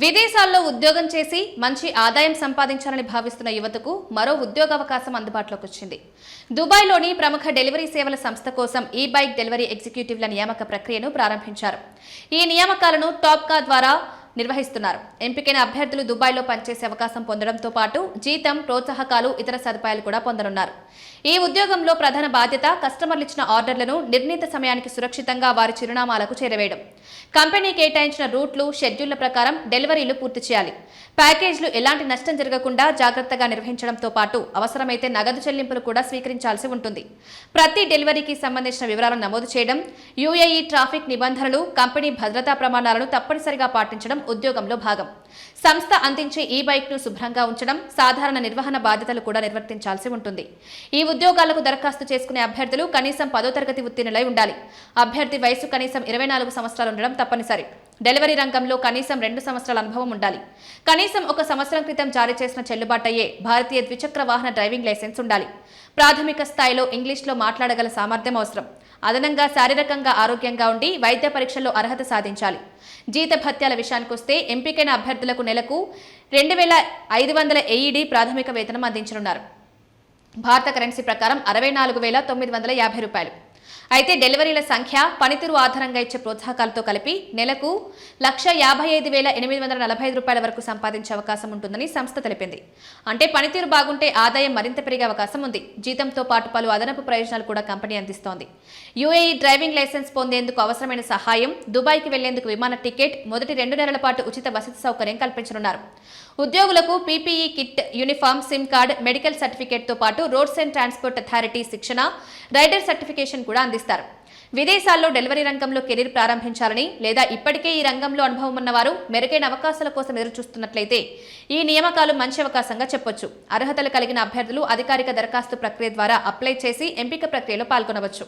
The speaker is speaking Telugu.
విదేశాల్లో ఉద్యోగం చేసి మంచి ఆదాయం సంపాదించాలని భావిస్తున్న యువతకు మరో ఉద్యోగ అవకాశం అందుబాటులోకి వచ్చింది. దుబాయ్లోని ప్రముఖ డెలివరీ సేవల సంస్థ కోసం ఈ-బైక్ డెలివరీ ఎగ్జిక్యూటివ్ల నియామక ప్రక్రియను ప్రారంభించారు. ఈ నియామకాలను టాప్కా ద్వారా నిర్వహిస్తున్నారు. ఎంపికైన అభ్యర్థులు దుబాయ్లో పనిచేసే అవకాశం పొందడంతో పాటు జీతం, ప్రోత్సాహకాలు, ఇతర సదుపాయాలు కూడా పొందనున్నారు. ఈ ఉద్యోగంలో ప్రధాన బాధ్యత కస్టమర్లు ఇచ్చిన ఆర్డర్లను నిర్ణీత సమయానికి సురక్షితంగా వారి చిరునామాలకు చేరవేయడం. కంపెనీ కేటాయించిన రూట్లు, షెడ్యూళ్ల ప్రకారం డెలివరీలు పూర్తి చేయాలి. ప్యాకేజీలు ఎలాంటి నష్టం జరగకుండా జాగ్రత్తగా నిర్వహించడంతో పాటు అవసరమైతే నగదు చెల్లింపులు కూడా స్వీకరించాల్సి ఉంటుంది. ప్రతి డెలివరీకి సంబంధించిన వివరాలను నమోదు చేయడం, యుఏఈ ట్రాఫిక్ నిబంధనలు, కంపెనీ భద్రతా ప్రమాణాలను తప్పనిసరిగా పాటించడం ఉద్యోగంలో భాగం. సంస్థ అందించే ఈ బైక్ ను శుభ్రంగా ఉంచడం, సాధారణ నిర్వహణ బాధ్యతలు కూడా నిర్వర్తించాల్సి ఉంటుంది. ఈ ఉద్యోగాలకు దరఖాస్తు చేసుకునే అభ్యర్థులు కనీసం 10వ తరగతి ఉత్తీర్ణులై ఉండాలి. అభ్యర్థి వయసు కనీసం 24 సంవత్సరాలు ఉండడం తప్పనిసరి. డెలివరీ రంగంలో కనీసం 2 సంవత్సరాల అనుభవం ఉండాలి. కనీసం 1 సంవత్సరం క్రితం జారీ చేసిన చెల్లుబాటయ్యే భారతీయ ద్విచక్ర వాహన డ్రైవింగ్ లైసెన్స్ ఉండాలి. ప్రాథమిక స్థాయిలో ఇంగ్లీష్లో మాట్లాడగల సామర్థ్యం అవసరం. అదనంగా శారీరకంగా ఆరోగ్యంగా ఉండి వైద్య పరీక్షల్లో అర్హత సాధించాలి. జీత భత్యాల విషయానికొస్తే ఎంపికైన అభ్యర్థులకు నెలకు 2500 AED ప్రాథమిక వేతనం అందించనున్నారు. భారత కరెన్సీ ప్రకారం 64,950 రూపాయలు. అయితే డెలివరీల సంఖ్య, పనితీరు ఆధారంగా ఇచ్చే ప్రోత్సాహకాలతో కలిపి నెలకు 155,845 రూపాయల వరకు సంపాదించే అవకాశం ఉంటుందని సంస్థ తెలిపింది. అంటే పనితీరు బాగుంటే ఆదాయం మరింత పెరిగే అవకాశం ఉంది. జీతంతో పాటు పలు అదనపు ప్రయోజనాలు కూడా కంపెనీ అందిస్తోంది. యుఏఈ డ్రైవింగ్ లైసెన్స్ పొందేందుకు అవసరమైన సహాయం, దుబాయ్కి వెళ్లేందుకు విమాన టికెట్, మొదటి 2 నెలల పాటు ఉచిత వసతి సౌకర్యం కల్పించనున్నారు. ఉద్యోగులకు PPE kit, uniform, SIM card, medical సర్టిఫికేట్తో పాటు రోడ్స్ అండ్ ట్రాన్స్పోర్ట్ అథారిటీ శిక్షణ, రైడర్ సర్టిఫికేషన్ కూడా అందిస్తారు. విదేశాల్లో డెలివరీ రంగంలో కెరీర్ ప్రారంభించాలని లేదా ఇప్పటికే ఈ రంగంలో అనుభవం ఉన్నవారు మెరుగైన అవకాశాల కోసం ఎదురుచూస్తున్నట్లయితే ఈ నియామకాలు మంచి అవకాశంగా చెప్పొచ్చు. అర్హతలు కలిగిన అభ్యర్థులు అధికారిక దరఖాస్తు ప్రక్రియ ద్వారా అప్లై చేసి ఎంపిక ప్రక్రియలో పాల్గొనవచ్చు.